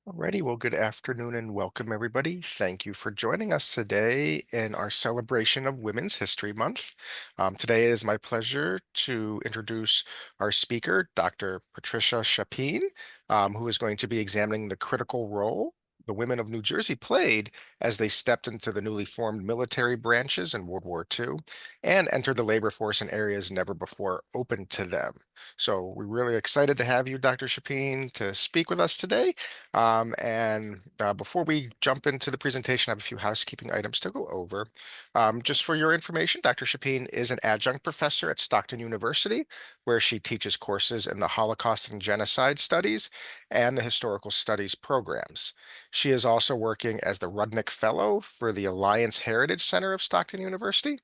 Alrighty, well, good afternoon and welcome everybody. Thank you for joining us today in our celebration of Women's History Month. Today it is my pleasure to introduce our speaker, Dr. Patricia Chappine, who is going to be examining the critical role the women of New Jersey played as they stepped into the newly formed military branches in World War II and entered the labor force in areas never before open to them. So we're really excited to have you, Dr. Chappine, to speak with us today. Before we jump into the presentation, I have a few housekeeping items to go over. Just for your information, Dr. Shapeen is an adjunct professor at Stockton University, where she teaches courses in the Holocaust and Genocide Studies and the Historical Studies programs. She is also working as the Rudnick Fellow for the Alliance Heritage Center of Stockton University.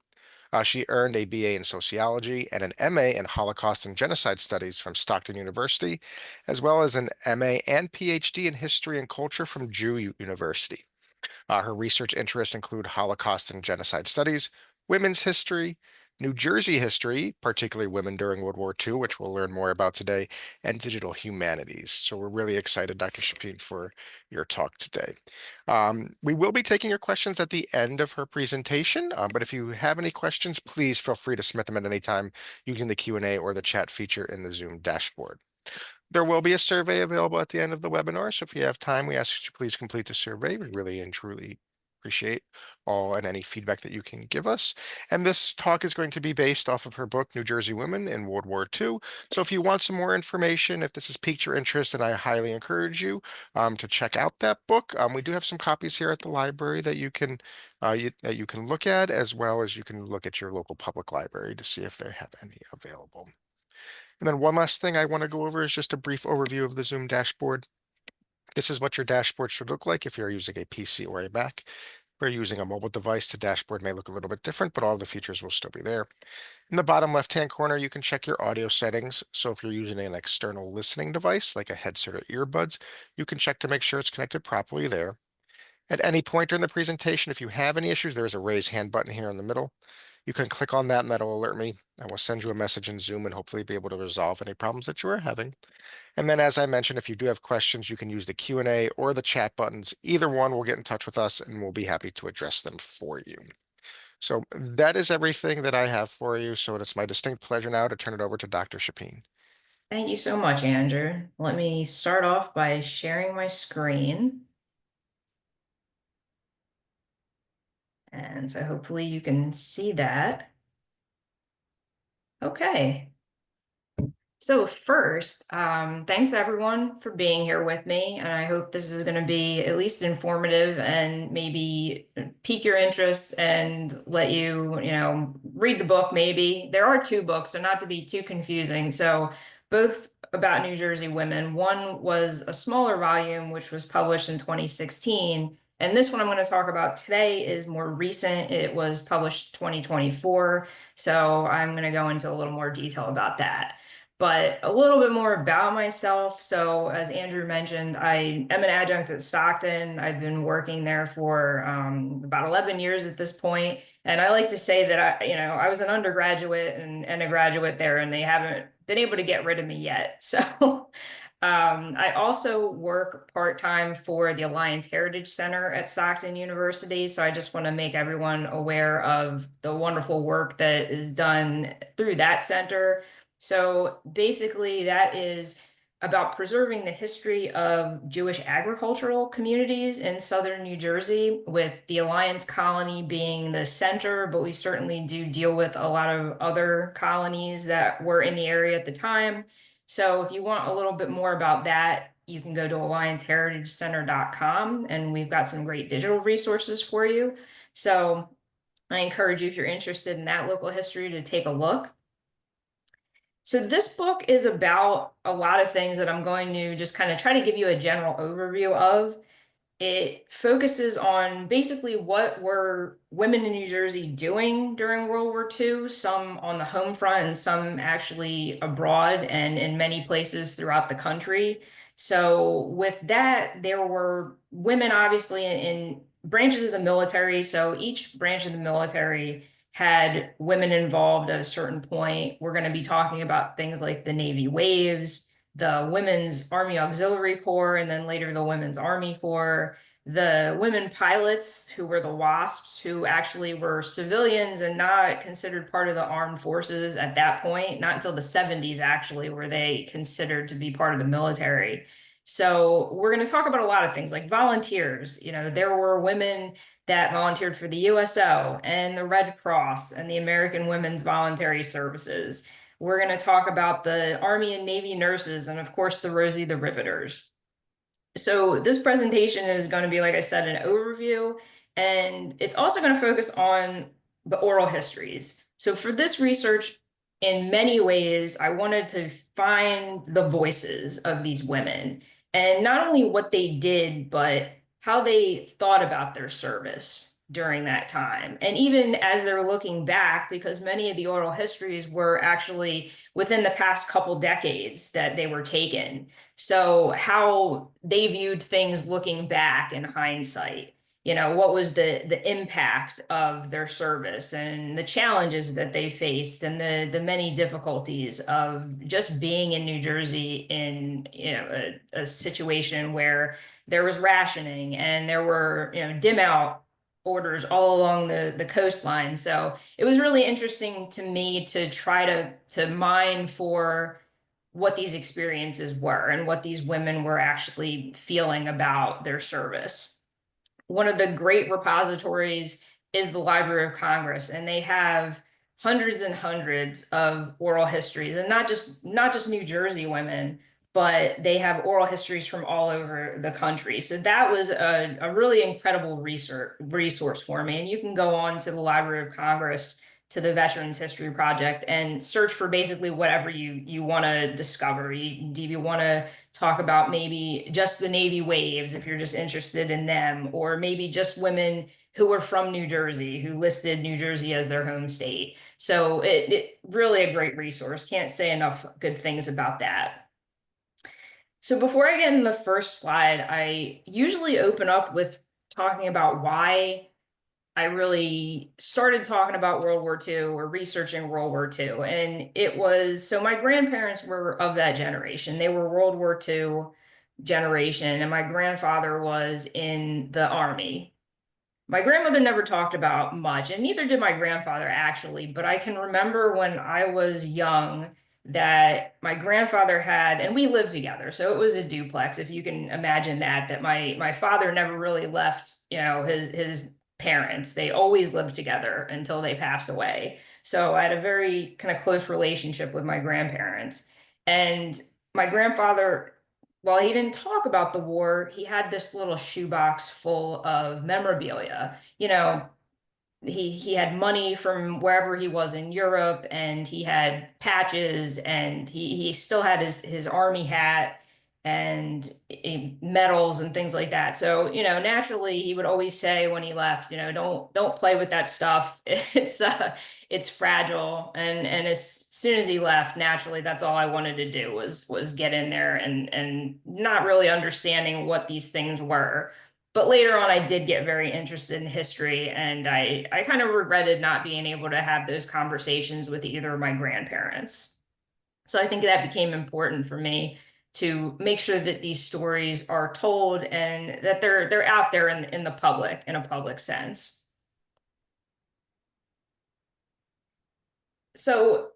She earned a BA in sociology and an MA in Holocaust and Genocide Studies from Stockton University, as well as an MA and PhD in history and culture from University. Her research interests include Holocaust and Genocide Studies, women's history, New Jersey history, particularly women during World War II, which we'll learn more about today, and digital humanities. So we're really excited, Dr. Shapeen, for your talk today. We will be taking your questions at the end of her presentation, but if you have any questions, please feel free to submit them at any time using the Q&A or the chat feature in the Zoom dashboard. There will be a survey available at the end of the webinar, so if you have time, we ask that you please complete the survey. We really and truly appreciate all and any feedback that you can give us. And this talk is going to be based off of her book, New Jersey Women in World War II. So if you want some more information, if this has piqued your interest, then I highly encourage you to check out that book. We do have some copies here at the library that that you can look at, as well as you can look at your local public library to see if they have any available. And then one last thing I want to go over is just a brief overview of the Zoom dashboard. This is what your dashboard should look like if you're using a PC or a Mac. If you're using a mobile device, the dashboard may look a little bit different, but all the features will still be there. In the bottom left-hand corner, you can check your audio settings. So if you're using an external listening device, like a headset or earbuds, you can check to make sure it's connected properly there. At any point during the presentation, if you have any issues, there is a raise hand button here in the middle. You can click on that and that'll alert me. I will send you a message in Zoom and hopefully be able to resolve any problems that you are having. And then, as I mentioned, if you do have questions, you can use the Q&A or the chat buttons. Either one will get in touch with us and we'll be happy to address them for you. So that is everything that I have for you. So it's my distinct pleasure now to turn it over to Dr. Shapeen. Thank you so much, Andrew. Let me start off by sharing my screen. And so hopefully you can see that. Okay. So first, thanks everyone for being here with me. And I hope this is going to be at least informative and maybe pique your interest and let you read the book maybe. There are two books, so not to be too confusing. So both about New Jersey women. One was a smaller volume, which was published in 2016. And this one I'm going to talk about today is more recent. It was published 2024. So I'm going to go into a little more detail about that. But a little bit more about myself. So, as Andrew mentioned, I am an adjunct at Stockton. I've been working there for about 11 years at this point. And I like to say that I was an undergraduate and a graduate there, and they haven't been able to get rid of me yet. So, I also work part-time for the Alliance Heritage Center at Stockton University. So I just want to make everyone aware of the wonderful work that is done through that center. So basically, that is about preserving the history of Jewish agricultural communities in southern New Jersey, with the Alliance Colony being the center, but we certainly do deal with a lot of other colonies that were in the area at the time. So if you want a little bit more about that, you can go to allianceheritagecenter.com, and we've got some great digital resources for you. So I encourage you, if you're interested in that local history, to take a look. So this book is about a lot of things that I'm going to just kind of try to give you a general overview of. It focuses on basically what were women in New Jersey doing during World War II, some on the home front and some actually abroad and in many places throughout the country. So with that, there were women obviously in branches of the military. So each branch of the military had women involved at a certain point. We're going to be talking about things like the Navy Waves, the Women's Army Auxiliary Corps, and then later the Women's Army Corps, the women pilots who were the WASPs, who actually were civilians and not considered part of the armed forces at that point. Not until the 70s, actually, were they considered to be part of the military. So we're going to talk about a lot of things like volunteers. There were women that volunteered for the USO and the Red Cross and the American Women's Voluntary Services. We're going to talk about the Army and Navy nurses and, of course, the Rosie the Riveters. So this presentation is going to be, like I said, an overview, and it's also going to focus on the oral histories. So for this research, in many ways, I wanted to find the voices of these women and not only what they did, but how they thought about their service during that time. And even as they're looking back, because many of the oral histories were actually within the past couple decades that they were taken. So how they viewed things looking back in hindsight, what was the impact of their service and the challenges that they faced and the many difficulties of just being in New Jersey in, a situation where there was rationing and there were, dim out orders all along the coastline. So it was really interesting to me to try to mine for what these experiences were and what these women were actually feeling about their service. One of the great repositories is the Library of Congress, and they have hundreds and hundreds of oral histories, and not just New Jersey women, but they have oral histories from all over the country. So that was a really incredible resource for me. And you can go on to the Library of Congress, to the Veterans History Project, and search for basically whatever you want to discover. Do you want to talk about maybe just the Navy waves if you're just interested in them, or maybe just women who were from New Jersey, who listed New Jersey as their home state. So it really a great resource. Can't say enough good things about that. So before I get in the first slide, I usually open up with talking about why I really started talking about World War II or researching World War II. And it was, so my grandparents were of that generation. They were World War II generation, and my grandfather was in the Army. My grandmother never talked about much, and neither did my grandfather actually, but I can remember when I was young that my grandfather had, and we lived together, so it was a duplex, if you can imagine that my father never really left, his parents. They always lived together until they passed away. So I had a very kind of close relationship with my grandparents. And my grandfather, while he didn't talk about the war, he had this little shoebox full of memorabilia. He had money from wherever he was in Europe, and he had patches, and he still had his army hat and medals and things like that. So, naturally he would always say when he left, don't play with that stuff. It's fragile. And as soon as he left, naturally that's all I wanted to do was get in there and not really understanding what these things were. But later on, I did get very interested in history, and I kind of regretted not being able to have those conversations with either of my grandparents. So I think that became important for me to make sure that these stories are told and that they're out there in the public, in a public sense. So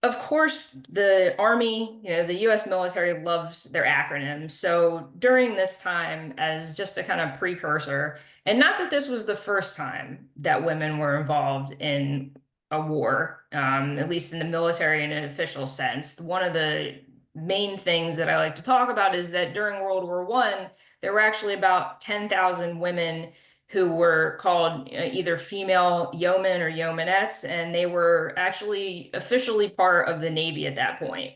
of course, the Army, the US military loves their acronyms. So during this time, as just a kind of precursor, and not that this was the first time that women were involved in a war, at least in the military in an official sense. One of the main things that I like to talk about is that during World War I, there were actually about 10,000 women who were called either female yeomen or yeomanettes, and they were actually officially part of the Navy at that point.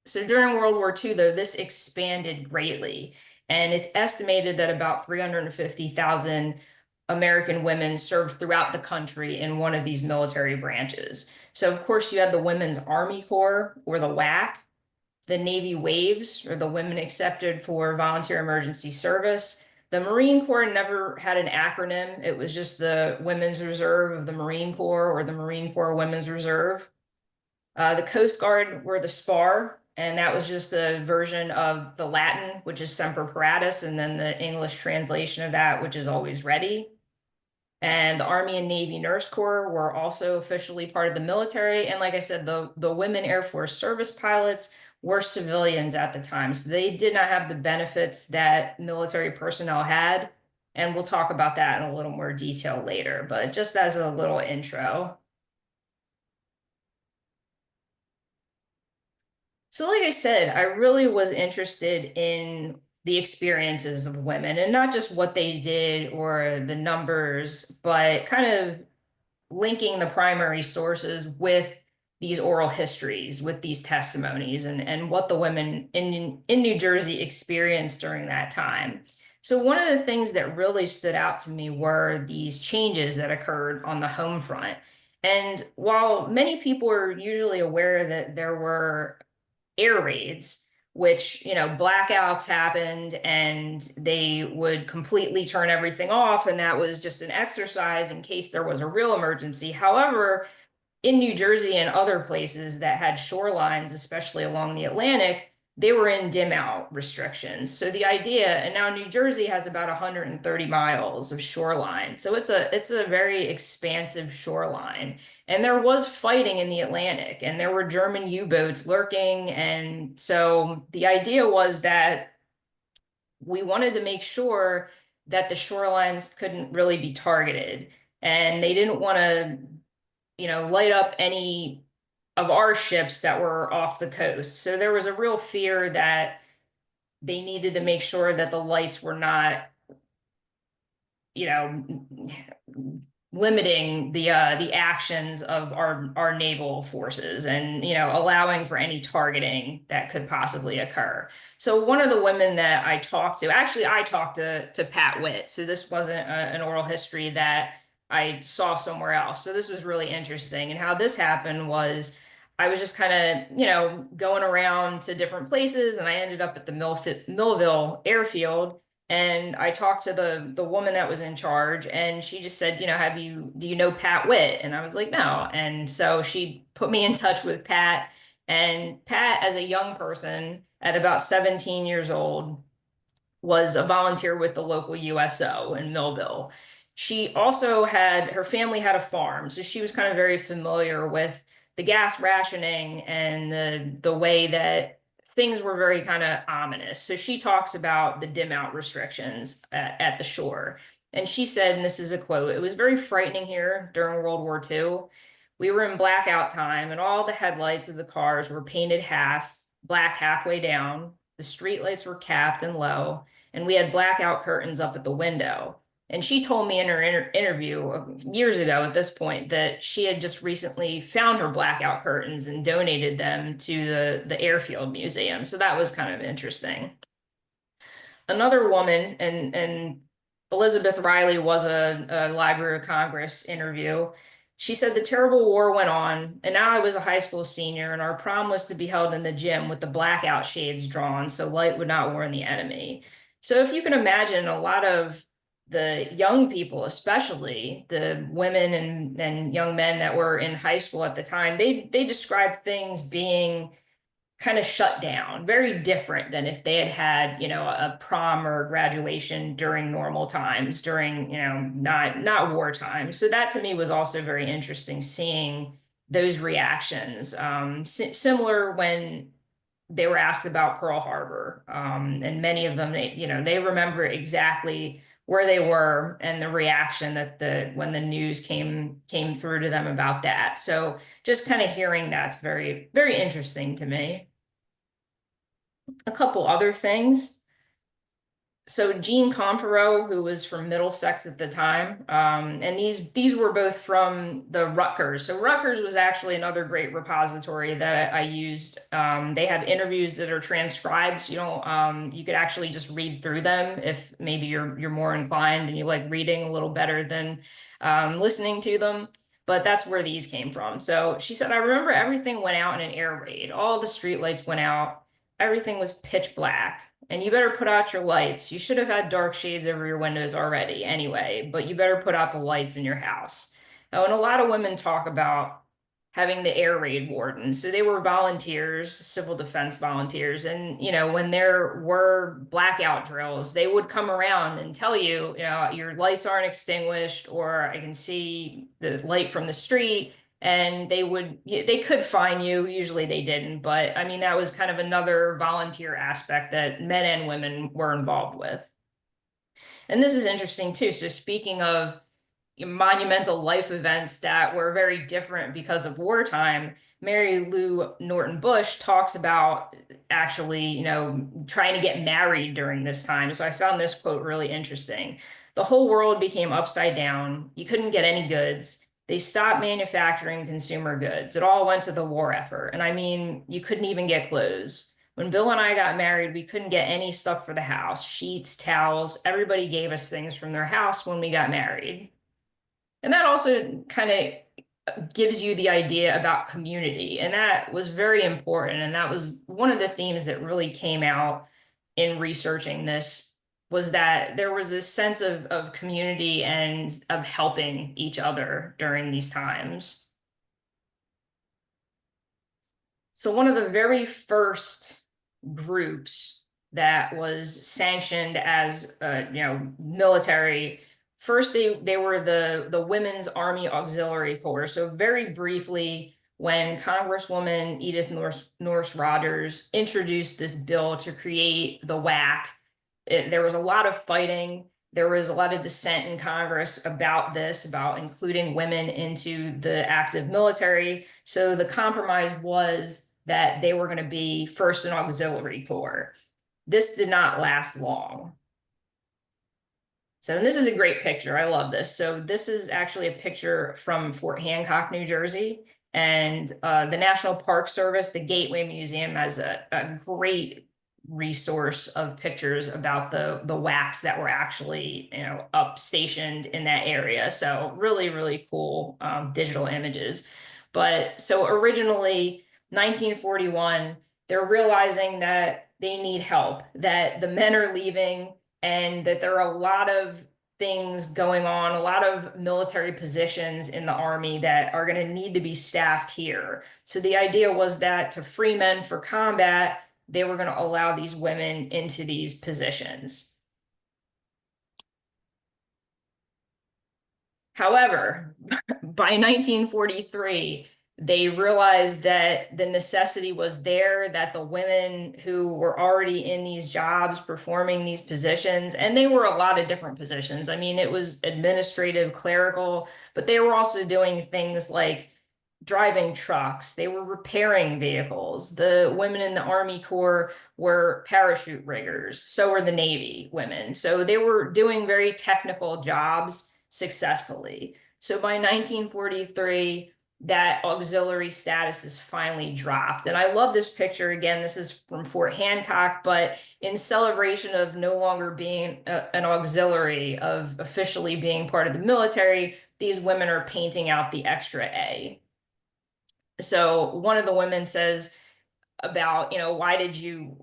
So during World War II, though, this expanded greatly, and it's estimated that about 350,000 American women served throughout the country in one of these military branches. So, of course, you had the Women's Army Corps, or the WAC, the Navy Waves, or the Women Accepted for Volunteer Emergency Service. The Marine Corps never had an acronym. It was just the Women's Reserve of the Marine Corps, or the Marine Corps Women's Reserve. The Coast Guard were the SPAR, and that was just the version of the Latin, which is semper paratus, and then the English translation of that, which is always ready. And the Army and Navy Nurse Corps were also officially part of the military. And like I said, the women Air Force service pilots were civilians at the time. So they did not have the benefits that military personnel had. And we'll talk about that in a little more detail later. But just as a little intro. So, like I said, I really was interested in the experiences of women and not just what they did or the numbers, but kind of linking the primary sources with these oral histories, with these testimonies, and what the women in New Jersey experienced during that time. So one of the things that really stood out to me were these changes that occurred on the home front. And while many people are usually aware that there were air raids, which, blackouts happened and they would completely turn everything off. And that was just an exercise in case there was a real emergency. However, in New Jersey and other places that had shorelines, especially along the Atlantic, they were in dim out restrictions. So the idea, and now New Jersey has about 130 miles of shoreline. So it's a very expansive shoreline. And there was fighting in the Atlantic, and there were German U-boats lurking. And so the idea was that we wanted to make sure that the shorelines couldn't really be targeted. And they didn't want to light up any of our ships that were off the coast. So there was a real fear that they needed to make sure that the lights were not, you know, limiting the actions of our naval forces and allowing for any targeting that could possibly occur. So one of the women that I talked to, actually I talked to Pat Witt, so this wasn't an oral history that I saw somewhere else. So this was really interesting. And how this happened was I was just kind of going around to different places, and I ended up at the Millville airfield, and I talked to the woman that was in charge, and she just said, do you know Pat Witt? And I was like, no. And so she put me in touch with Pat. And Pat, as a young person at about 17 years old, was a volunteer with the local USO in Millville. She also had her family had a farm, so she was kind of very familiar with the gas rationing and the way that things were very kind of ominous. So she talks about the dim out restrictions at the shore. And she said, and this is a quote, "It was very frightening here during World War II. We were in blackout time, and all the headlights of the cars were painted black halfway down. The streetlights were capped and low, and we had blackout curtains up at the window." And she told me in her interview years ago at this point that she had just recently found her blackout curtains and donated them to the Airfield Museum. So that was kind of interesting. Another woman, and Elizabeth Riley was a Library of Congress interview. She said the terrible war went on, and now I was a high school senior, and our prom was to be held in the gym with the blackout shades drawn so light would not warn the enemy. So if you can imagine, a lot of the young people, especially the women and young men that were in high school at the time, they described things being kind of shut down, very different than if they had had, a prom or a graduation during normal times, during, not war times. So that to me was also very interesting, seeing those reactions. Similar when they were asked about Pearl Harbor, and many of them, they remember exactly where they were and the reaction that when the news came through to them about that. So just kind of hearing that's very, very interesting to me. A couple other things. So Jean Conferot, who was from Middlesex at the time, and these were both from the Rutgers. So Rutgers was actually another great repository that I used. They have interviews that are transcribed. So you could actually just read through them if maybe you're more inclined and you like reading a little better than listening to them. But that's where these came from. So she said, "I remember everything went out in an air raid. All the street lights went out. Everything was pitch black. And you better put out your lights. You should have had dark shades over your windows already anyway, but you better put out the lights in your house." Oh, and a lot of women talk about having the air raid wardens. So they were volunteers, civil defense volunteers. And, when there were blackout drills, they would come around and tell you, your lights aren't extinguished, or I can see the light from the street. And they could fine you. Usually they didn't. But I mean, that was kind of another volunteer aspect that men and women were involved with. And this is interesting too. So speaking of monumental life events that were very different because of wartime, Mary Lou Norton Bush talks about actually, trying to get married during this time. So I found this quote really interesting. The whole world became upside down. You couldn't get any goods. They stopped manufacturing consumer goods. It all went to the war effort. And I mean, you couldn't even get clothes. When Bill and I got married, we couldn't get any stuff for the house, sheets, towels. Everybody gave us things from their house when we got married. And that also kind of gives you the idea about community. And that was very important. And that was one of the themes that really came out in researching this, was that there was a sense of community and of helping each other during these times. So one of the very first groups that was sanctioned as military. First, they were the Women's Army Auxiliary Corps. So very briefly, when Congresswoman Edith Norris Rogers introduced this bill to create the WAC, there was a lot of fighting. There was a lot of dissent in Congress about this, about including women into the active military. So the compromise was that they were going to be first an auxiliary corps. This did not last long. So, and this is a great picture. I love this. So this is actually a picture from Fort Hancock, New Jersey. And the National Park Service, the Gateway Museum, has a great resource of pictures about the WACs that were actually, up stationed in that area. So really, really cool digital images. But so originally, 1941, they're realizing that they need help, that the men are leaving, and that there are a lot of things going on, a lot of military positions in the Army that are going to need to be staffed here. So the idea was that to free men for combat, they were going to allow these women into these positions. However, by 1943, they realized that the necessity was there, that the women who were already in these jobs performing these positions, and they were a lot of different positions. I mean, it was administrative, clerical, but they were also doing things like driving trucks. They were repairing vehicles. The women in the Army Corps were parachute riggers. So were the Navy women. So they were doing very technical jobs successfully. So by 1943, that auxiliary status is finally dropped. And I love this picture. Again, this is from Fort Hancock, but in celebration of no longer being an auxiliary, of officially being part of the military, these women are painting out the extra A. So one of the women says about, why did you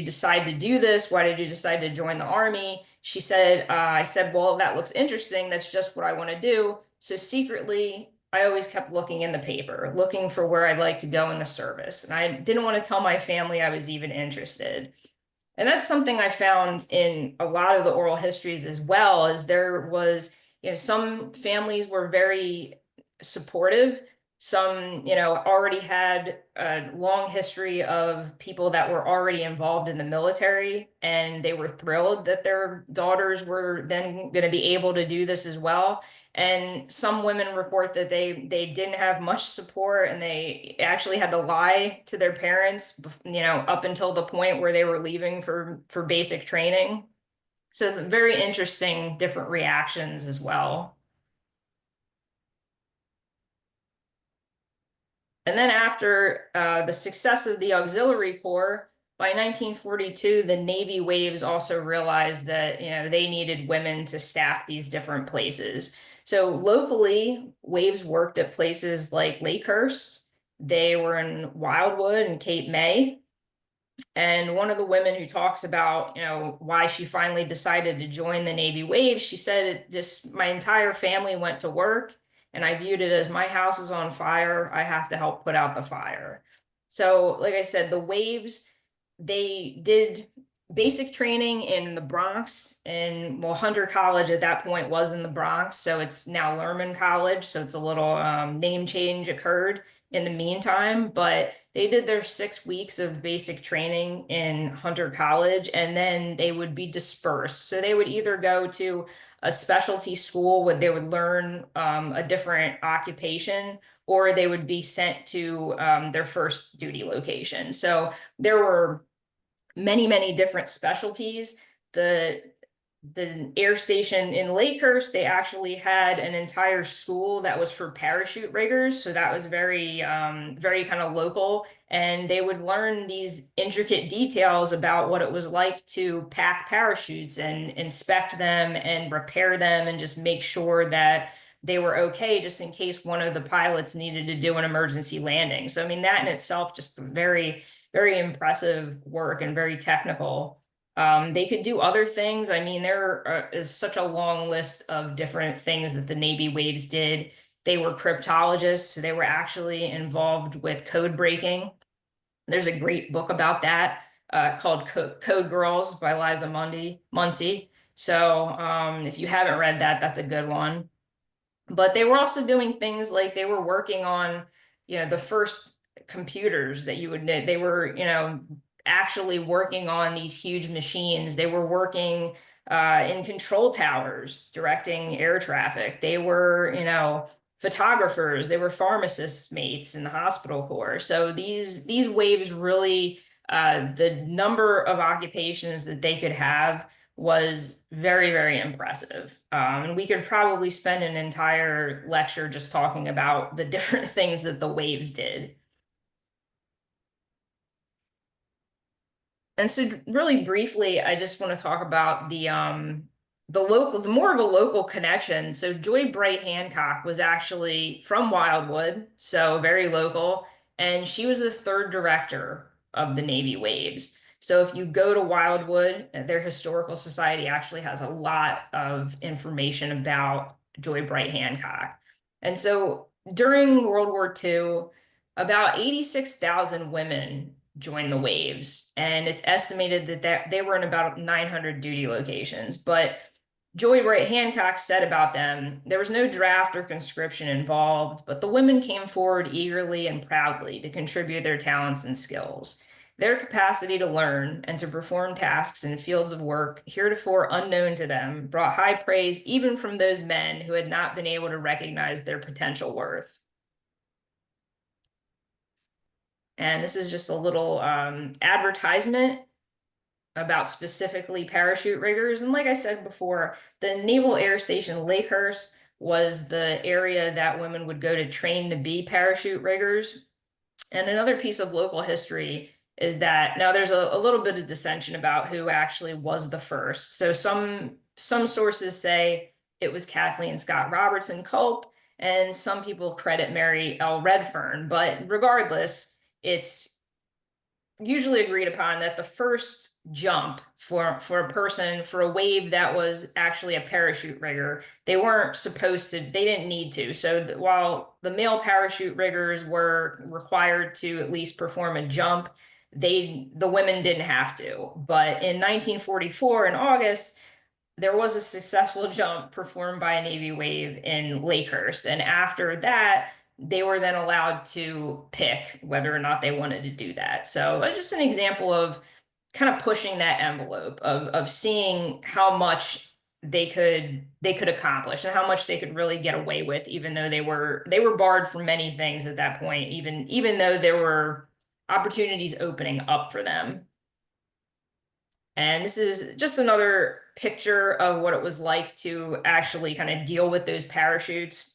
decide to do this? Why did you decide to join the Army? She said, I said, well, that looks interesting. That's just what I want to do. So secretly, I always kept looking in the paper, looking for where I'd like to go in the service. And I didn't want to tell my family I was even interested. And that's something I found in a lot of the oral histories as well, as there was, some families were very supportive. Some, already had a long history of people that were already involved in the military, and they were thrilled that their daughters were then going to be able to do this as well. And some women report that they didn't have much support, and they actually had to lie to their parents, up until the point where they were leaving for basic training. So very interesting, different reactions as well. And then after the success of the Auxiliary Corps, by 1942, the Navy Waves also realized that they needed women to staff these different places. So locally, Waves worked at places like Lakehurst. They were in Wildwood and Cape May. And one of the women who talks about, why she finally decided to join the Navy Waves, she said, just my entire family went to work, And I viewed it as my house is on fire. I have to help put out the fire. So, like I said, the Waves, they did basic training in the Bronx, and well, Hunter College at that point was in the Bronx, so it's now Lerman College. So it's a little name change occurred in the meantime, but they did their 6 weeks of basic training in Hunter College, and then they would be dispersed. So they would either go to a specialty school where they would learn a different occupation, or they would be sent to their first duty location. So there were many, many different specialties. The air station in Lakehurst, they actually had an entire school that was for parachute riggers. So that was very kind of local. And they would learn these intricate details about what it was like to pack parachutes and inspect them and repair them and just make sure that they were okay just in case one of the pilots needed to do an emergency landing. So, I mean, that in itself, just very, very impressive work and very technical. They could do other things. I mean, there is such a long list of different things that the Navy Waves did. They were cryptologists, so they were actually involved with code breaking. There's a great book about that called Code Girls by Liza Muncy. So if you haven't read that, that's a good one. But they were also doing things like they were working on, the first computers that you would need. They were, actually working on these huge machines. They were working in control towers, directing air traffic. They were, photographers. They were pharmacists mates in the hospital corps. So these waves really, the number of occupations that they could have was very, very impressive. And we could probably spend an entire lecture just talking about the different things that the waves did. And so really briefly, I just want to talk about the more of a local connection. So Joy Bright Hancock was actually from Wildwood, so very local, and she was the third director of the Navy Waves. So if you go to Wildwood, their historical society actually has a lot of information about Joy Bright Hancock. And so during World War II, about 86,000 women joined the Waves, and it's estimated that they were in about 900 duty locations. But Joy Wright Hancock said about them, there was no draft or conscription involved, but the women came forward eagerly and proudly to contribute their talents and skills. Their capacity to learn and to perform tasks in fields of work heretofore unknown to them brought high praise even from those men who had not been able to recognize their potential worth. And this is just a little advertisement about specifically parachute riggers. And like I said before, the Naval Air Station Lakehurst was the area that women would go to train to be parachute riggers. And another piece of local history is that now there's a little bit of dissension about who actually was the first. So some sources say it was Kathleen Scott Robertson Culp, and some people credit Mary L. Redfern. But regardless, it's usually agreed upon that the first jump for a person for a wave that was actually a parachute rigger, they didn't need to. So while the male parachute riggers were required to at least perform a jump, the women didn't have to. But in 1944 in August, there was a successful jump performed by a Navy wave in Lakehurst. And after that, they were then allowed to pick whether or not they wanted to do that. So just an example of kind of pushing that envelope of seeing how much they could accomplish and how much they could really get away with, even though they were barred from many things at that point, even though there were opportunities opening up for them. And this is just another picture of what it was like to actually kind of deal with those parachutes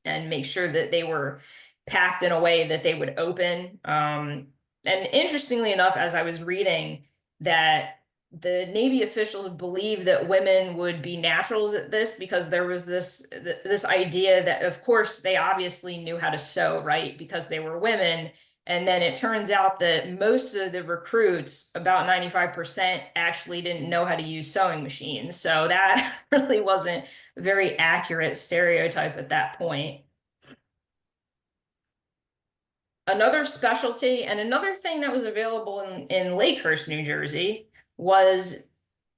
and make sure that they were packed in a way that they would open. And interestingly enough, as I was reading that the Navy officials believed that women would be naturals at this because there was this idea that, of course, they obviously knew how to sew, right? Because they were women. And then it turns out that most of the recruits, about 95%, actually didn't know how to use sewing machines. So that really wasn't a very accurate stereotype at that point. Another specialty and another thing that was available in Lakehurst, New Jersey was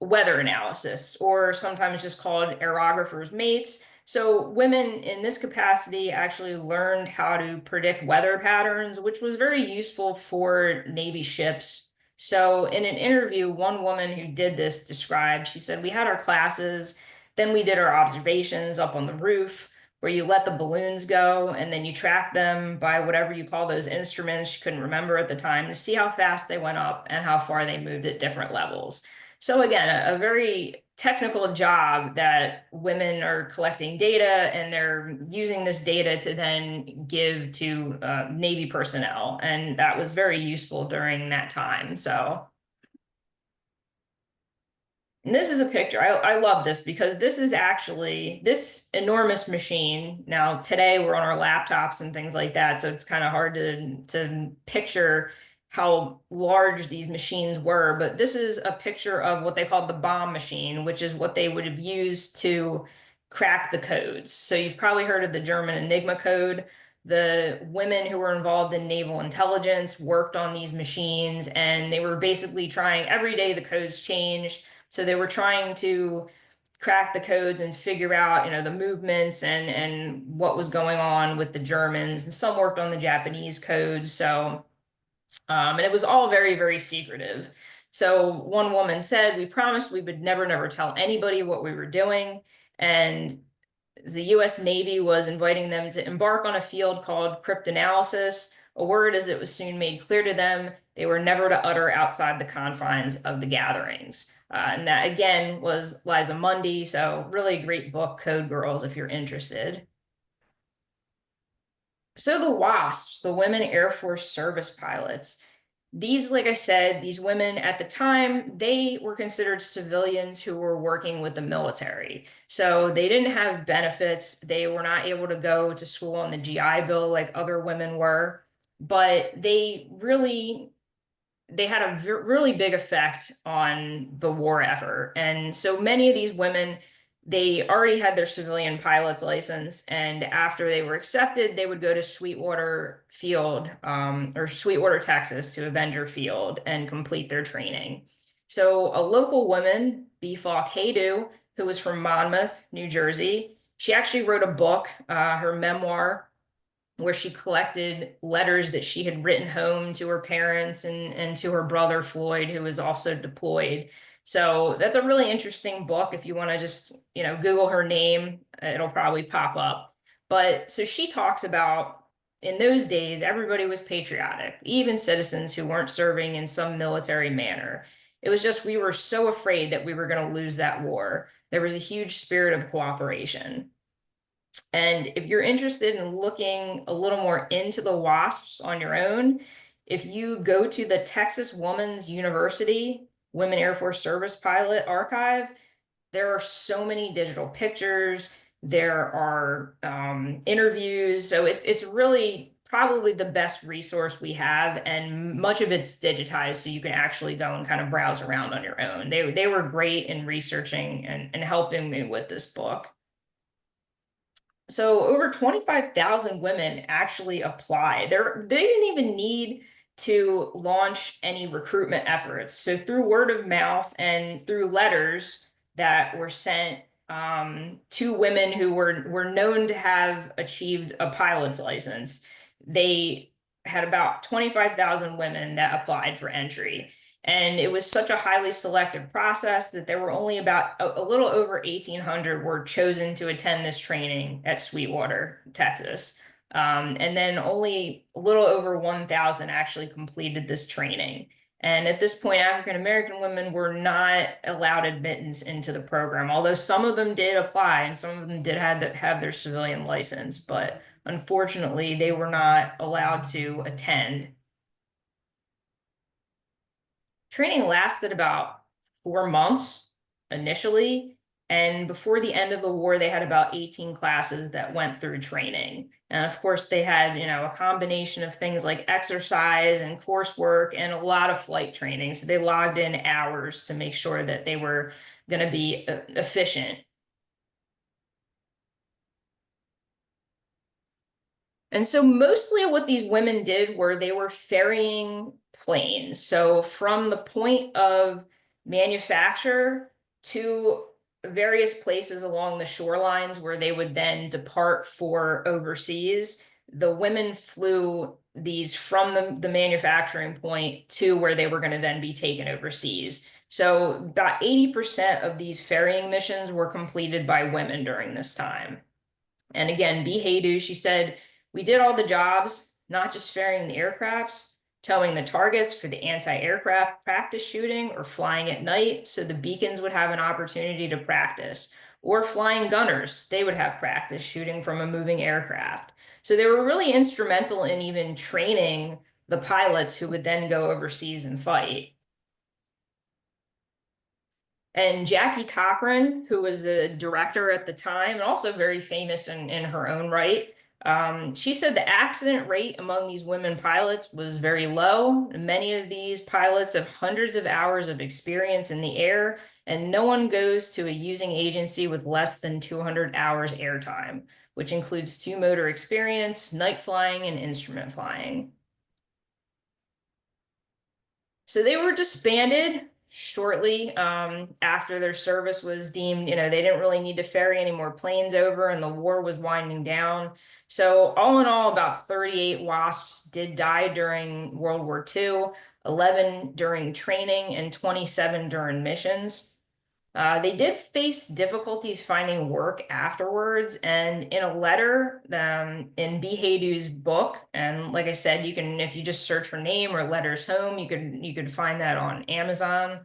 weather analysis, or sometimes just called aerographers' mates. So women in this capacity actually learned how to predict weather patterns, which was very useful for Navy ships. So in an interview, one woman who did this described, she said, we had our classes, then we did our observations up on the roof where you let the balloons go and then you track them by whatever you call those instruments you couldn't remember at the time to see how fast they went up and how far they moved at different levels. So again, a very technical job that women are collecting data and they're using this data to then give to Navy personnel. And that was very useful during that time. So and this is a picture. I love this because this is actually this enormous machine. Now, today we're on our laptops and things like that, so it's kind of hard to picture how large these machines were. But this is a picture of what they called the bomb machine, which is what they would have used to crack the codes. So you've probably heard of the German Enigma code. The women who were involved in naval intelligence worked on these machines, and they were basically trying every day the codes changed, so they were trying to crack the codes and figure out, the movements and what was going on with the Germans. And some worked on the Japanese codes. So, and it was all very, very secretive. So one woman said, we promised we would never, never tell anybody what we were doing. And the US Navy was inviting them to embark on a field called cryptanalysis, a word as it was soon made clear to them they were never to utter outside the confines of the gatherings. And that again was Liza Mundy. So really great book, Code Girls, if you're interested. So the WASPs, the Women Air Force Service Pilots, these, like I said, these women at the time, they were considered civilians who were working with the military. So they didn't have benefits. They were not able to go to school on the GI Bill like other women were, but they had a really big effect on the war effort. And so many of these women, they already had their civilian pilot's license. And after they were accepted, they would go to Sweetwater Field, or Sweetwater, Texas, to Avenger Field and complete their training. So a local woman, B. Falk Haydu, who was from Monmouth, New Jersey, she actually wrote a book, her memoir, where she collected letters that she had written home to her parents and to her brother Floyd, who was also deployed. So that's a really interesting book. If you want to just, Google her name, it'll probably pop up. But so she talks about in those days, everybody was patriotic, even citizens who weren't serving in some military manner. It was just we were so afraid that we were going to lose that war. There was a huge spirit of cooperation. And if you're interested in looking a little more into the WASPs on your own, if you go to the Texas Women's University Women Air Force Service Pilot Archive, there are so many digital pictures. There are interviews. So it's really probably the best resource we have, and much of it's digitized, so you can actually go and kind of browse around on your own. They were great in researching and helping me with this book. So over 25,000 women actually applied. They didn't even need to launch any recruitment efforts. So through word of mouth and through letters that were sent to women who were known to have achieved a pilot's license, they had about 25,000 women that applied for entry. And it was such a highly selective process that there were only about a little over 1,800 were chosen to attend this training at Sweetwater, Texas. And then only a little over 1,000 actually completed this training. And at this point, African American women were not allowed admittance into the program, although some of them did apply and some of them did have their civilian license, but unfortunately, they were not allowed to attend. Training lasted about 4 months initially, and before the end of the war, they had about 18 classes that went through training. And of course, they had, a combination of things like exercise and coursework and a lot of flight training. So they logged in hours to make sure that they were going to be efficient. And so mostly what these women did were they were ferrying planes. So from the point of manufacture to various places along the shorelines where they would then depart for overseas, the women flew these from the manufacturing point to where they were going to then be taken overseas. So about 80% of these ferrying missions were completed by women during this time. And again, Behadu, she said, we did all the jobs, not just ferrying the aircrafts, towing the targets for the anti-aircraft practice shooting or flying at night so the beacons would have an opportunity to practice, or flying gunners, they would have practice shooting from a moving aircraft. So they were really instrumental in even training the pilots who would then go overseas and fight. And Jackie Cochran, who was the director at the time and also very famous in her own right, she said the accident rate among these women pilots was very low. Many of these pilots have hundreds of hours of experience in the air, and no one goes to a using agency with less than 200 hours airtime, which includes two motor experience, night flying, and instrument flying. So they were disbanded shortly after their service was deemed, they didn't really need to ferry any more planes over and the war was winding down. So all in all, about 38 WASPs did die during World War II, 11 during training, and 27 during missions. They did face difficulties finding work afterwards, and in a letter in Behadu's book, and like I said, you can, if you just search her name or letters home, you could find that on Amazon.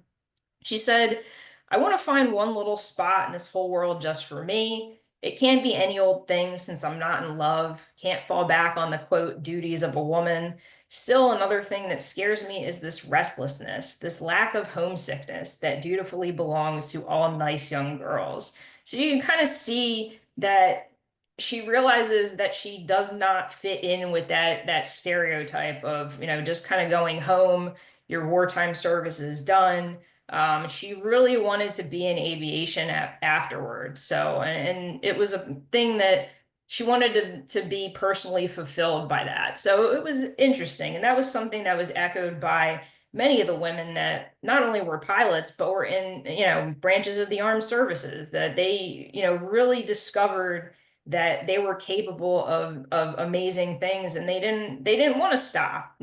She said, I want to find one little spot in this whole world just for me. It can't be any old thing since I'm not in love. Can't fall back on the quote duties of a woman. Still, another thing that scares me is this restlessness, this lack of homesickness that dutifully belongs to all nice young girls. So you can kind of see that she realizes that she does not fit in with that stereotype of, just kind of going home, your wartime service is done. She really wanted to be in aviation afterwards. So, and it was a thing that she wanted to be personally fulfilled by that. So it was interesting. And that was something that was echoed by many of the women that not only were pilots, but were in, branches of the armed services that they, really discovered that they were capable of amazing things and they didn't want to stop.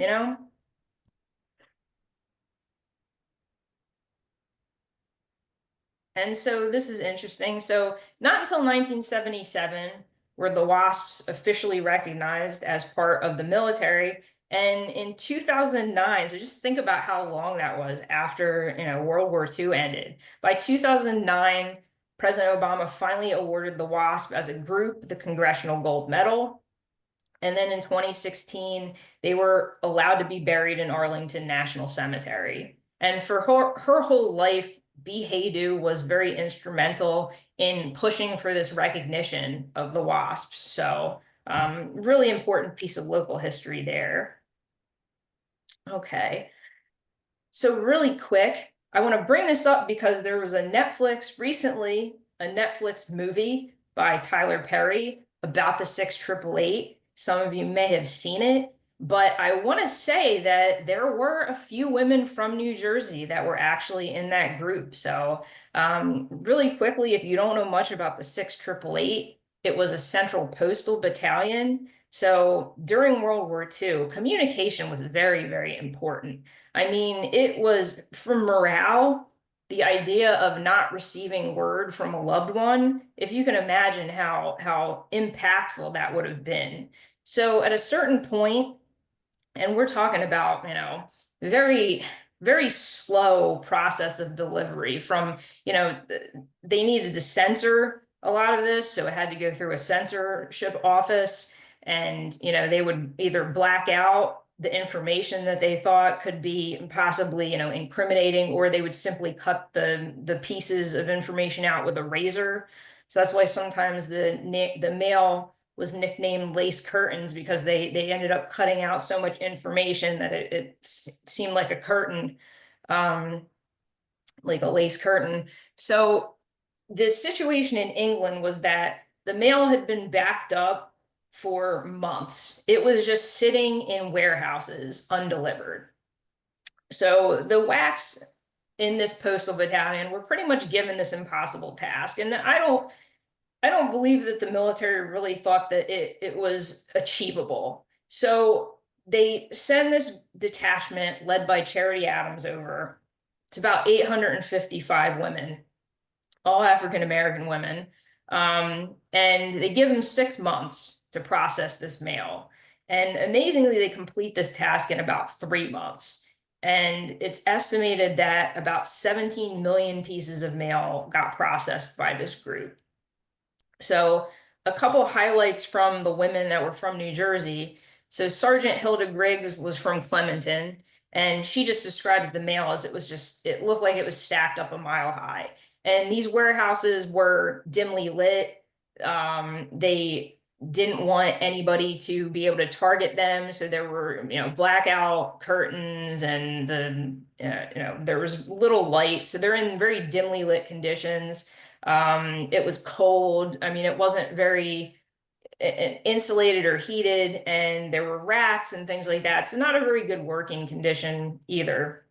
And so this is interesting. So not until 1977 were the WASPs officially recognized as part of the military. And in 2009, so just think about how long that was after, World War II ended. By 2009, President Obama finally awarded the WASP as a group the Congressional Gold Medal. And then in 2016, they were allowed to be buried in Arlington National Cemetery. And for her whole life, Behadu was very instrumental in pushing for this recognition of the WASPs. So, really important piece of local history there. Okay. So really quick, I want to bring this up because there was a Netflix movie by Tyler Perry about the 6888. Some of you may have seen it, but I want to say that there were a few women from New Jersey that were actually in that group. So really quickly, if you don't know much about the 6888, it was a Central Postal Battalion. So during World War II, communication was very, very important. I mean, it was for morale, the idea of not receiving word from a loved one, if you can imagine how impactful that would have been. So at a certain point, and we're talking about, very, very slow process of delivery from, they needed to censor a lot of this, so it had to go through a censorship office, and, they would either black out the information that they thought could be possibly, incriminating, or they would simply cut the pieces of information out with a razor. So that's why sometimes the mail was nicknamed lace curtains, because they ended up cutting out so much information that it seemed like a curtain, um, like a lace curtain. So the situation in England was that the mail had been backed up for months. It was just sitting in warehouses undelivered. So the WACs in this postal battalion were pretty much given this impossible task. And I don't believe that the military really thought that it was achievable. So they send this detachment led by Charity Adams over. It's about 855 women, all African American women. And they give them 6 months to process this mail. And amazingly, they complete this task in about 3 months. And it's estimated that about 17 million pieces of mail got processed by this group. So a couple highlights from the women that were from New Jersey. So Sergeant Hilda Griggs was from Clementon, and she just describes the mail as it looked like it was stacked up a mile high. And these warehouses were dimly lit. They didn't want anybody to be able to target them, so there were, blackout curtains, and there was little light, so they're in very dimly lit conditions. It was cold. I mean, it wasn't very insulated or heated, and there were rats and things like that. So not a very good working condition either.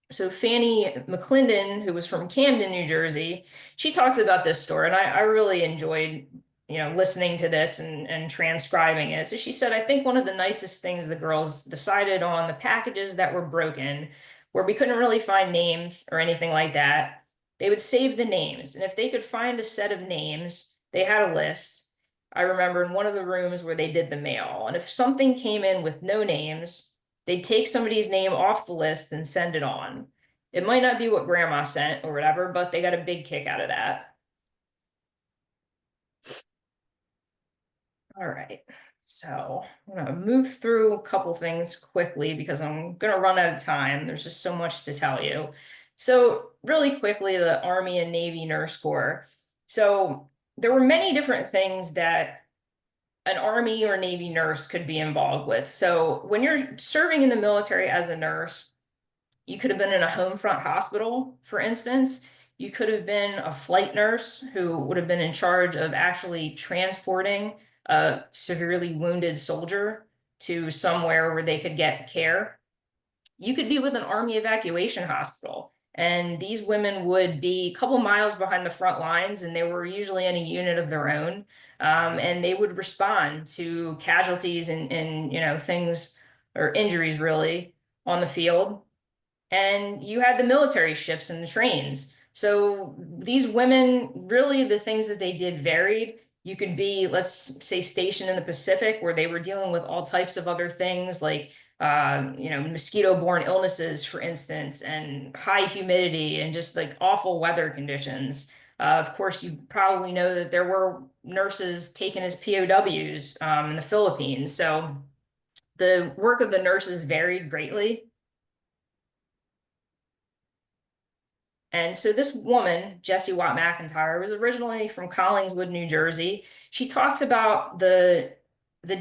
So Fanny McClendon, who was from Camden, New Jersey, she talks about this story, and I really enjoyed, listening to this and transcribing it. So she said, I think one of the nicest things the girls decided on the packages that were broken, where we couldn't really find names or anything like that, they would save the names. And if they could find a set of names, they had a list. I remember in one of the rooms where they did the mail. And if something came in with no names, they'd take somebody's name off the list and send it on. It might not be what grandma sent or whatever, but they got a big kick out of that. All right. So I'm going to move through a couple things quickly because I'm going to run out of time. There's just so much to tell you. So really quickly, the Army and Navy Nurse Corps. So there were many different things that an Army or Navy nurse could be involved with. So when you're serving in the military as a nurse, you could have been in a home front hospital, for instance. You could have been a flight nurse who would have been in charge of actually transporting a severely wounded soldier to somewhere where they could get care. You could be with an Army evacuation hospital, and these women would be a couple miles behind the front lines, and they were usually in a unit of their own. And they would respond to casualties and things or injuries really on the field. And you had the military ships and the trains. So these women, really, the things that they did varied. You could be, let's say, stationed in the Pacific where they were dealing with all types of other things like, mosquito-borne illnesses, for instance, and high humidity and just like awful weather conditions. Of course, you probably know that there were nurses taken as POWs in the Philippines. So the work of the nurses varied greatly. And so this woman, Jessie Watt McIntyre, was originally from Collingswood, New Jersey. She talks about the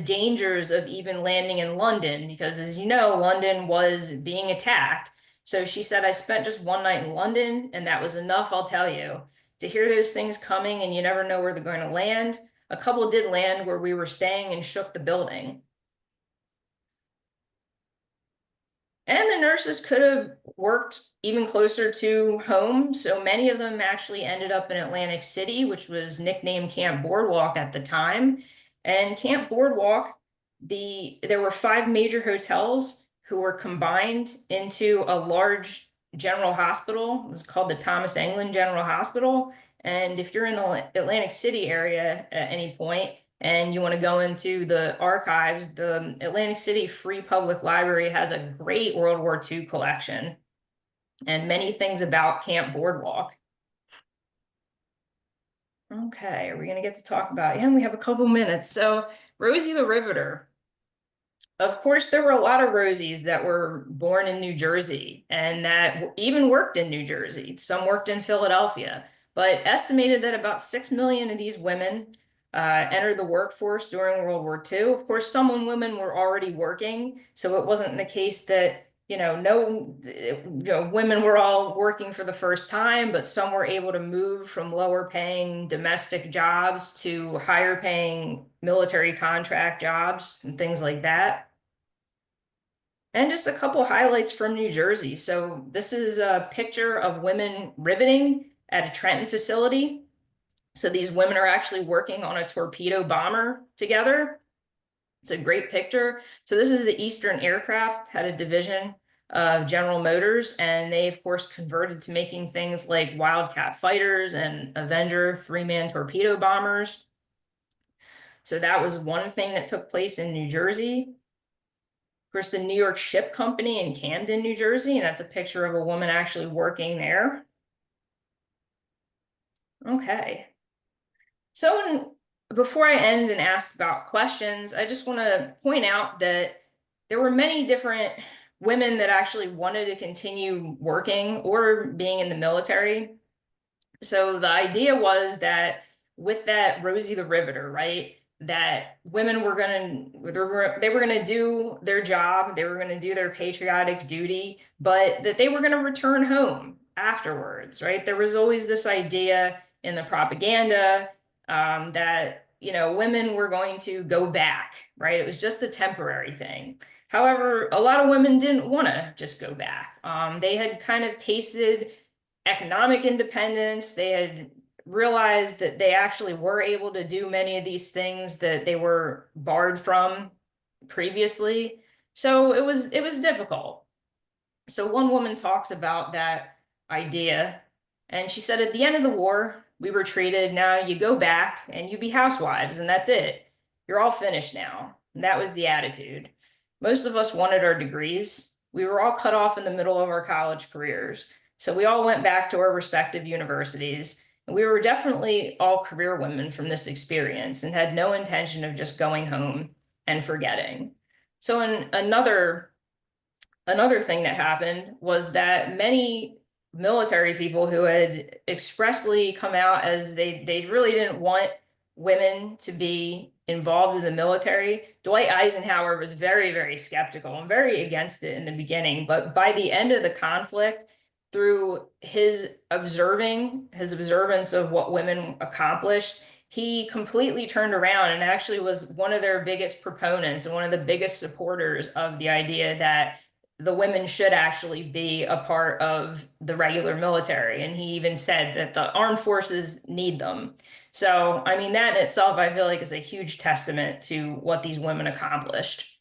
dangers of even landing in London because, as you know, London was being attacked. So she said, I spent just one night in London, and that was enough, I'll tell you. To hear those things coming and you never know where they're going to land. A couple did land where we were staying and shook the building. And the nurses could have worked even closer to home. So many of them actually ended up in Atlantic City, which was nicknamed Camp Boardwalk at the time. And Camp Boardwalk, there were 5 major hotels who were combined into a large general hospital. It was called the Thomas England General Hospital. And if you're in the Atlantic City area at any point, and you want to go into the archives, the Atlantic City Free Public Library has a great World War II collection and many things about Camp Boardwalk. Okay, are we going to get to talk about? Yeah, we have a couple minutes. So Rosie the Riveter. Of course, there were a lot of Rosies that were born in New Jersey and that even worked in New Jersey. Some worked in Philadelphia, but estimated that about 6 million of these women entered the workforce during World War II. Of course, some women were already working, so it wasn't the case that no, women were all working for the first time, but some were able to move from lower paying domestic jobs to higher paying military contract jobs and things like that. And just a couple highlights from New Jersey. So this is a picture of women riveting at a Trenton facility. So these women are actually working on a torpedo bomber together. It's a great picture. So this is the Eastern Aircraft, had a division of General Motors, and they of course converted to making things like Wildcat fighters and Avenger three-man torpedo bombers. So that was one thing that took place in New Jersey. Of course, the New York Ship Company in Camden, New Jersey, and that's a picture of a woman actually working there. Okay. So before I end and ask about questions, I just want to point out that there were many different women that actually wanted to continue working or being in the military. So the idea was that with that Rosie the Riveter, right? That women were gonna do their job, they were gonna do their patriotic duty, but that they were gonna return home afterwards, right? There was always this idea in the propaganda that women were going to go back, right? It was just a temporary thing. However, a lot of women didn't want to just go back. They had kind of tasted economic independence. They had realized that they actually were able to do many of these things that they were barred from previously. So it was difficult. So one woman talks about that idea, and she said, at the end of the war, we were treated, now you go back and you be housewives, and that's it. You're all finished now. And that was the attitude. Most of us wanted our degrees. We were all cut off in the middle of our college careers. So we all went back to our respective universities. And we were definitely all career women from this experience and had no intention of just going home and forgetting. So in another thing that happened was that many military people who had expressly come out as they really didn't want women to be involved in the military. Dwight Eisenhower was very, very skeptical and very against it in the beginning, but by the end of the conflict, through his observance of what women accomplished, he completely turned around and actually was one of their biggest proponents and one of the biggest supporters of the idea that the women should actually be a part of the regular military. And he even said that the armed forces need them. So, I mean, that in itself, I feel like is a huge testament to what these women accomplished.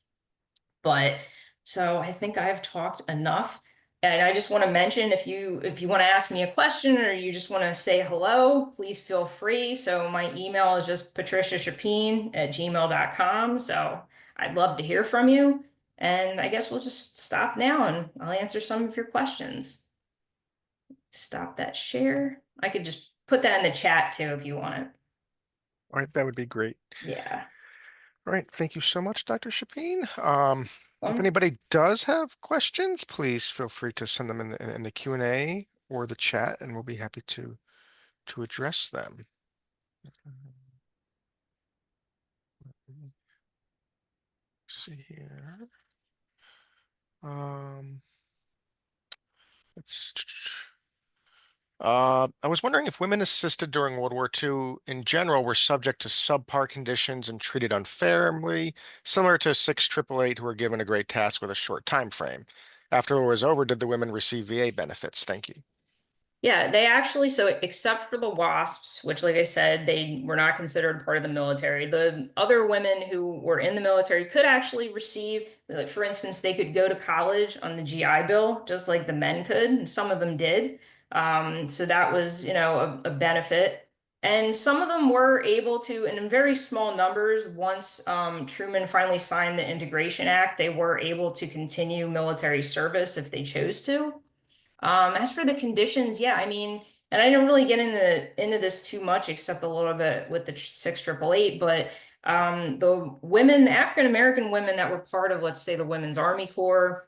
But so I think I've talked enough. And I just want to mention if you want to ask me a question or you just want to say hello, please feel free. So my email is just patriciachappine@gmail.com. So I'd love to hear from you. And I guess we'll just stop now and I'll answer some of your questions. Stop that share. I could just put that in the chat too if you want it. All right, that would be great. Yeah. All right, thank you so much, Dr. Chappine. If Well, anybody does have questions, please feel free to send them in the Q&A or the chat, and we'll be happy to address them. Let's see here. Um, let's. I was wondering if women assisted during World War II in general were subject to subpar conditions and treated unfairly, similar to 6 888 who were given a great task with a short time frame. After it was over, did the women receive VA benefits? Thank you. yeah, they actually, so except for the WASPs, which, like I said, they were not considered part of the military, the other women who were in the military could actually receive, like, for instance, they could go to college on the GI Bill, just like the men could, and some of them did. So that was, a benefit. And some of them were able to, and in very small numbers, once Truman finally signed the Integration Act, they were able to continue military service if they chose to. As for the conditions, yeah, I mean, and I didn't really get into this too much except a little bit with the 6 888, but the women, the African American women that were part of, let's say, the Women's Army Corps,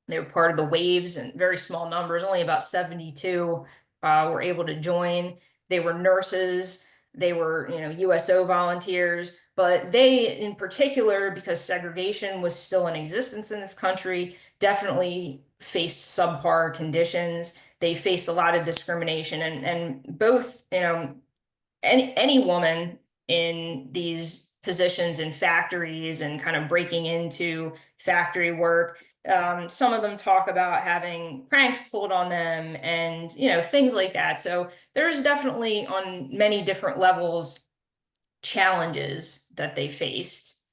they were part of the waves in very small numbers, only about 72 were able to join. They were nurses. They were, USO volunteers, but they, in particular, because segregation was still in existence in this country, definitely faced subpar conditions. They faced a lot of discrimination, and both, any woman in these positions in factories and kind of breaking into factory work. Some of them talk about having pranks pulled on them and things like that. So there's definitely on many different levels challenges that they faced.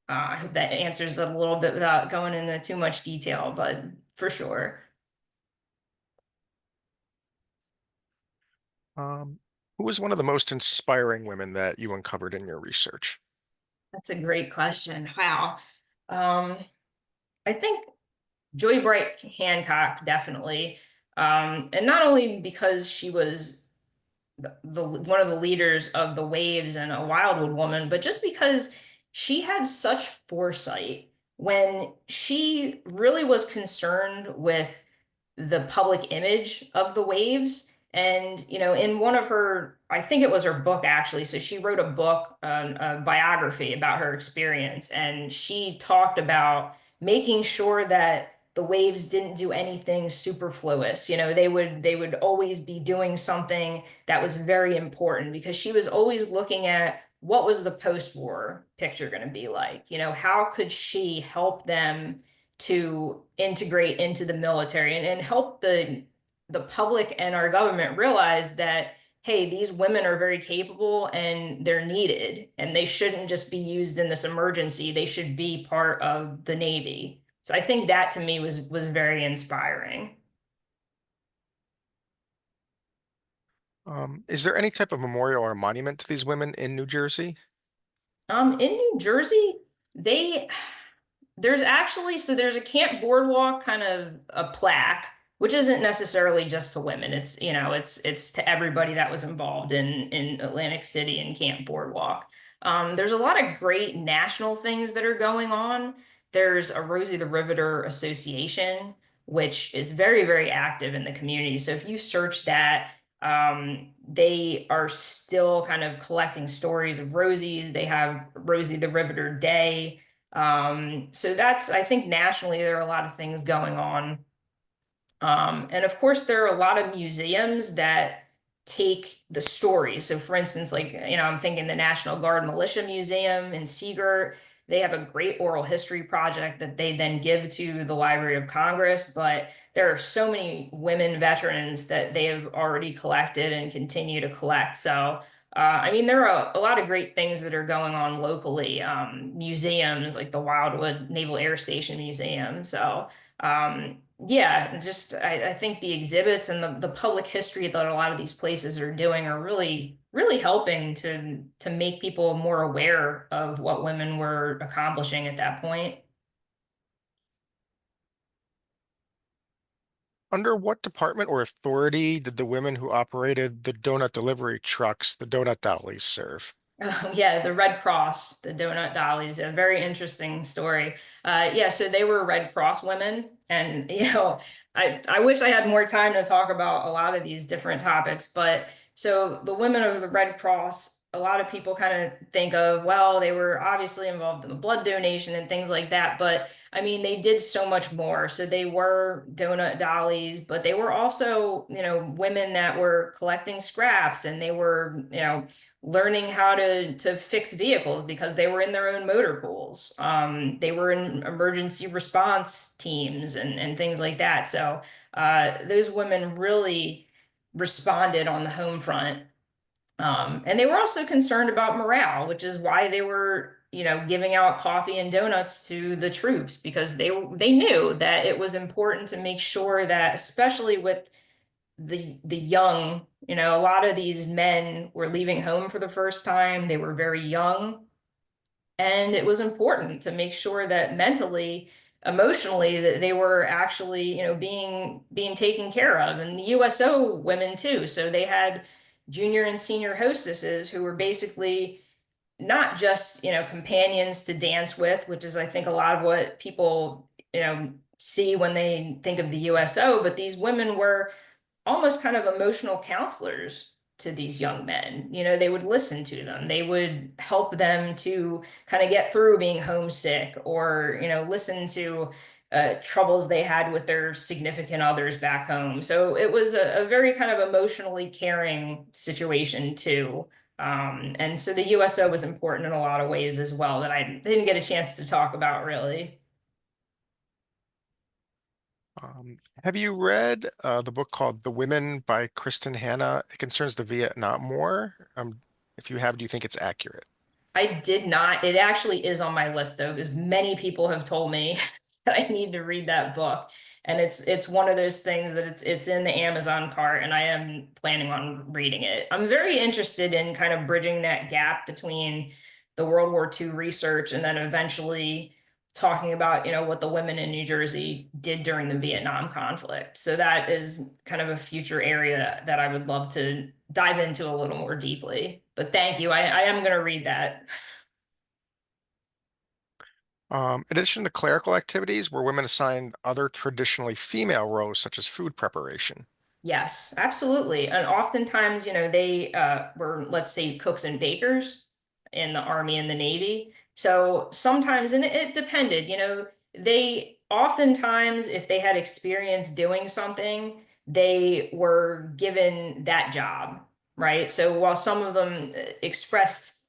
I hope that answers it a little bit without going into too much detail, but for sure. Um, who was one of the most inspiring women that you uncovered in your research? That's a great question. Wow. Um, I think Joy Bright Hancock, definitely. And not only because she was the one of the leaders of the Waves and a Wildwood woman, but just because she had such foresight when she really was concerned with the public image of the Waves. And, in one of her, I think it was her book actually. So she wrote a book, a biography about her experience, and she talked about making sure that the Waves didn't do anything superfluous. They would always be doing something that was very important because she was always looking at what was the post-war picture going to be like? How could she help them to integrate into the military and help the public and our government realize that, hey, these women are very capable and they're needed and they shouldn't just be used in this emergency. They should be part of the Navy. So I think that to me was very inspiring. Is there any type of memorial or monument to these women in New Jersey? In New Jersey, they there's a Camp Boardwalk kind of a plaque, which isn't necessarily just to women. It's to everybody that was involved in Atlantic City and Camp Boardwalk. There's a lot of great national things that are going on. There's a Rosie the Riveter Association, which is very, very active in the community. So if you search that, they are still kind of collecting stories of Rosies. They have Rosie the Riveter Day. So I think nationally, there are a lot of things going on. And of course, there are a lot of museums that take the story. So, for instance, like, I'm thinking the National Guard Militia Museum in Seagirt, they have a great oral history project that they then give to the Library of Congress. But there are so many women veterans that they have already collected and continue to collect. So, I mean, there are a lot of great things that are going on locally. Museums like the Wildwood Naval Air Station Museum. So, yeah, just I think the exhibits and the public history that a lot of these places are doing are really, really helping to make people more aware of what women were accomplishing at that point. Under what department or authority did the women who operated the donut delivery trucks, the donut dollies, serve? Oh, yeah, the Red Cross, the donut dollies, a very interesting story. Yeah, so they were Red Cross women, and I wish I had more time to talk about a lot of these different topics, but so the women of the Red Cross, a lot of people kind of think of, well, they were obviously involved in the blood donation and things like that, but I mean, they did so much more. So they were donut dollies, but they were also, women that were collecting scraps, and they were, learning how to fix vehicles because they were in their own motor pools. They were in emergency response teams and things like that. So those women really responded on the home front. And they were also concerned about morale, which is why they were, giving out coffee and donuts to the troops because they knew that it was important to make sure that, especially with the young, a lot of these men were leaving home for the first time. They were very young, and it was important to make sure that mentally, emotionally, that they were actually, being taken care of. And the USO women too. So they had junior and senior hostesses who were basically not just, companions to dance with, which is I think a lot of what people, see when they think of the USO, but these women were almost kind of emotional counselors to these young men. You know, they would listen to them. They would help them to kind of get through being homesick or, you know, listen to troubles they had with their significant others back home. So it was a very kind of emotionally caring situation too. And so the USO was important in a lot of ways as well that I didn't get a chance to talk about really. Have you read the book called The Women by Kristen Hanna? It concerns the Vietnam War. If you have, do you think it's accurate? I did not. It actually is on my list though, because many people have told me that I need to read that book. And it's one of those things that it's in the Amazon cart and I am planning on reading it. I'm very interested in kind of bridging that gap between the World War II research and then eventually talking about, you know, what the women in New Jersey did during the Vietnam conflict. So that is kind of a future area that I would love to dive into a little more deeply. But thank you. I am going to read that. In addition to clerical activities, were women assigned other traditionally female roles such as food preparation? Yes, absolutely. And oftentimes, you know, they were, let's say, cooks and bakers in the Army and the Navy. So sometimes, and it depended, you know, they oftentimes, if they had experience doing something, they were given that job, right? So while some of them expressed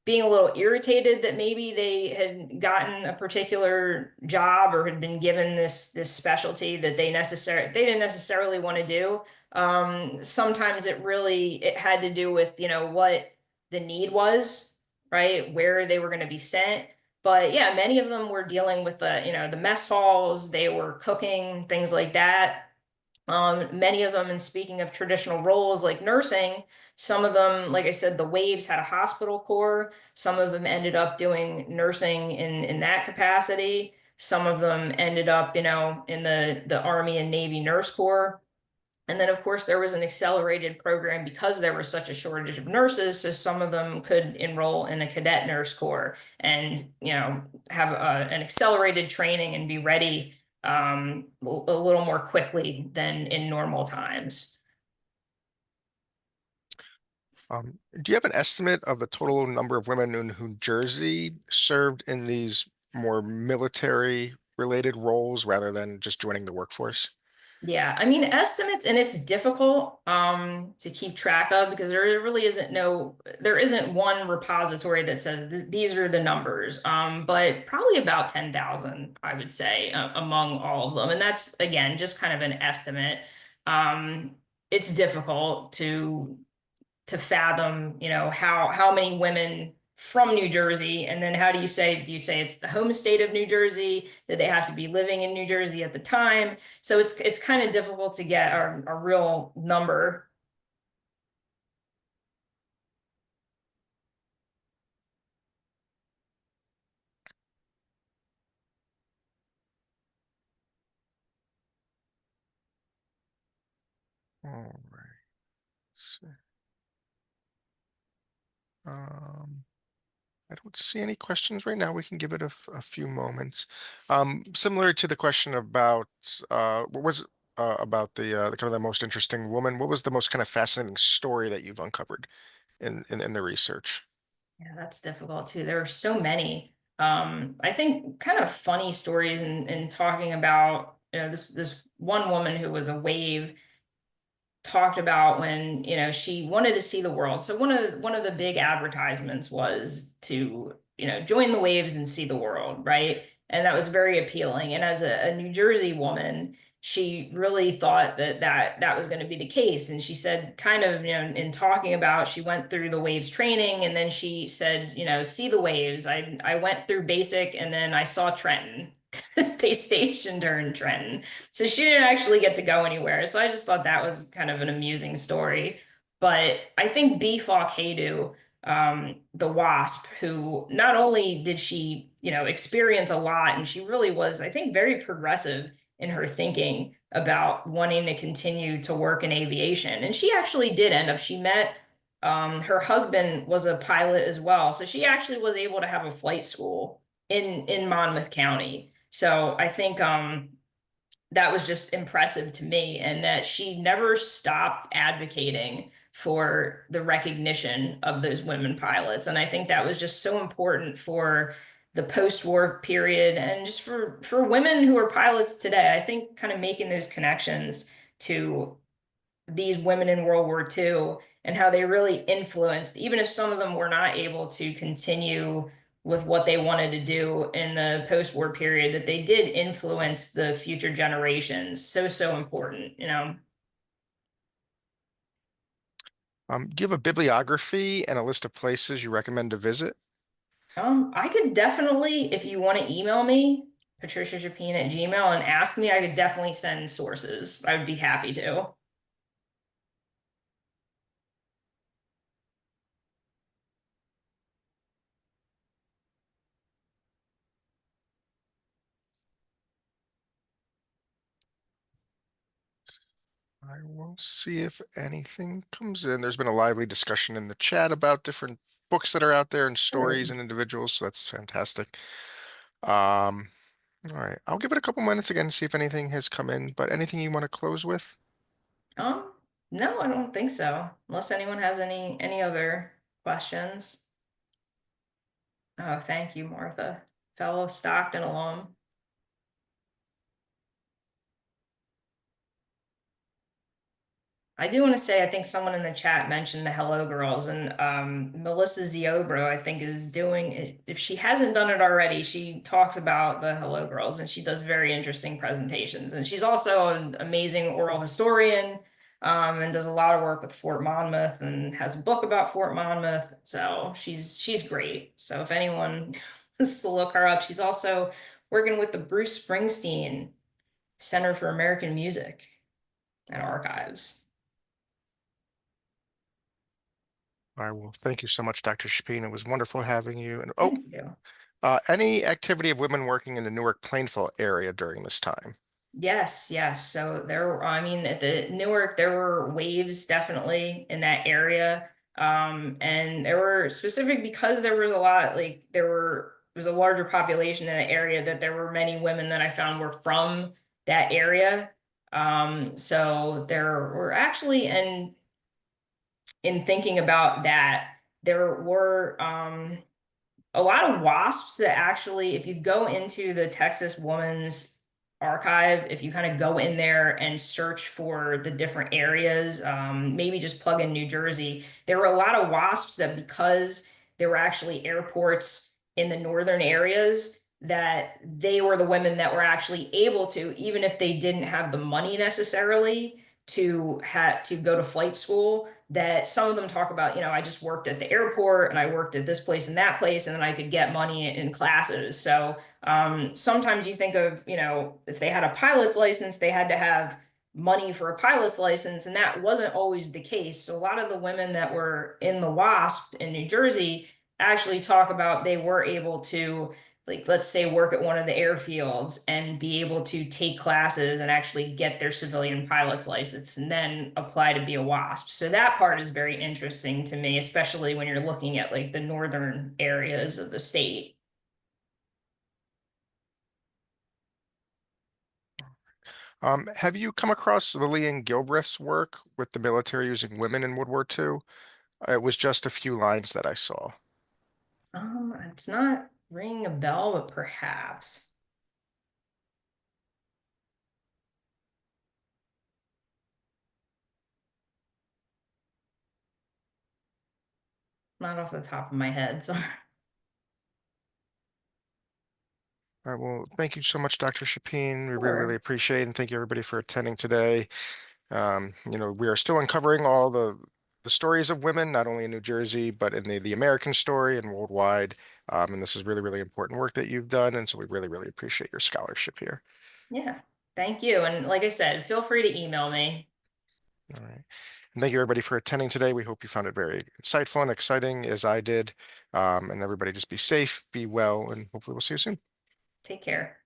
being a little irritated that maybe they had gotten a particular job or had been given this specialty that they didn't necessarily want to do. Sometimes it had to do with, you know, what the need was, right? Where they were going to be sent. But yeah, many of them were dealing with the, you know, the mess halls, they were cooking, things like that. Many of them, and speaking of traditional roles like nursing, some of them, like I said, the Waves had a hospital core. Some of them ended up doing nursing in that capacity. Some of them ended up, you know, in the Army and Navy Nurse Corps. And then, of course, there was an accelerated program because there was such a shortage of nurses. So some of them could enroll in a cadet nurse corps and, you know, have an accelerated training and be ready a little more quickly than in normal times. Do you have an estimate of the total number of women in New Jersey served in these more military related roles rather than just joining the workforce? Yeah, I mean estimates, and it's difficult to keep track of because there isn't one repository that says these are the numbers. But probably about 10,000 I would say among all of them, and that's again just kind of an estimate. Um it's difficult to fathom, you know, how many women from New Jersey, and then how do you say it's the home state of New Jersey? Did they have to be living in New Jersey at the time? So it's kind of difficult to get a real number. All right. So, um, I don't see any questions right now. We can give it a few moments. Similar to the question about what was about the kind of the most interesting woman. What was the most kind of fascinating story that you've uncovered in the research? Yeah, that's difficult too. There are so many. I think kind of funny stories in talking about, you know, this one woman who was a wave talked about when, you know, she wanted to see the world. So one of the big advertisements was to, you know, join the waves and see the world, right? And that was very appealing. And as a New Jersey woman, she really thought that was going to be the case. And she said, kind of, you know, in talking about, she went through the waves training, and then she said, you know, see the waves. I went through basic, and then I saw Trenton because they stationed her in Trenton. So she didn't actually get to go anywhere. So I just thought that was kind of an amusing story. But I think B. Falk Haydu, the wasp, who not only did she, you know, experience a lot, and she really was, I think, very progressive in her thinking about wanting to continue to work in aviation. And she actually did end up, she met her husband was a pilot as well. So she actually was able to have a flight school in Monmouth County. So I think that was just impressive to me, and that she never stopped advocating for the recognition of those women pilots. And I think that was just so important for the post-war period and just for women who are pilots today. I think kind of making those connections to these women in World War II and how they really influenced, even if some of them were not able to continue with what they wanted to do in the post-war period, that they did influence the future generations. So, so important, you know. Do you have a bibliography and a list of places you recommend to visit? I could definitely, if you want to email me, Patricia Chappine at Gmail, and ask me, I could definitely send sources. I would be happy to. I will see if anything comes in. There's been a lively discussion in the chat about different books that are out there and stories and individuals, so that's fantastic. Um, all right, I'll give it a couple minutes again to see if anything has come in, but anything you want to close with? Um, no, I don't think so. Unless anyone has any other questions. Oh, thank you, Martha, fellow Stockton alum. I do want to say, I think someone in the chat mentioned the Hello Girls, and Melissa Ziobro, I think, is doing it. If she hasn't done it already, she talks about the Hello Girls, and she does very interesting presentations. And she's also an amazing oral historian, and does a lot of work with Fort Monmouth, and has a book about Fort Monmouth. So she's great. So if anyone wants to look her up, she's also working with the Bruce Springsteen Center for American Music and Archives. I will. Thank you so much, Dr. Shapeen. It was wonderful having you. And Thank you. any activity of women working in the Newark Plainfield area during this time? Yes, yes. So there, I mean, at the Newark, there were waves definitely in that area. And there were specific because there was a lot, like there was a larger population in the area that there were many women that I found were from that area. So there were actually, and in thinking about that, there were a lot of WASPs that actually, if you go into the Texas Woman's Archive, if you kind of go in there and search for the different areas, maybe just plug in New Jersey, there were a lot of WASPs that because there were actually airports in the northern areas, that they were the women that were actually able to, even if they didn't have the money necessarily to go to flight school, that some of them talk about, I just worked at the airport and I worked at this place and that place, and then I could get money in classes. So sometimes you think of, if they had a pilot's license, they had to have money for a pilot's license, and that wasn't always the case. So a lot of the women that were in the WASP in New Jersey actually talk about they were able to, like, let's say, work at one of the airfields and be able to take classes and actually get their civilian pilot's license and then apply to be a WASP. So that part is very interesting to me, especially when you're looking at like the northern areas of the state. Have you come across Lillian Gilbreth's work with the military using women in World War II? It was just a few lines that I saw. It's not ringing a bell, but perhaps. Not off the top of my head. So All right, well, thank you so much, Dr. Shapeen. We really, really sure. appreciate it, and thank you everybody for attending today. We are still uncovering all the stories of women, not only in New Jersey, but in the American story and worldwide. And this is really, really important work that you've done, and so we really, really appreciate your scholarship here. Yeah. Thank you. And like I said, feel free to email me. All right. And thank you everybody for attending today. We hope you found it very insightful and exciting as I did. And everybody just be safe, be well, and hopefully we'll see you soon. Take care.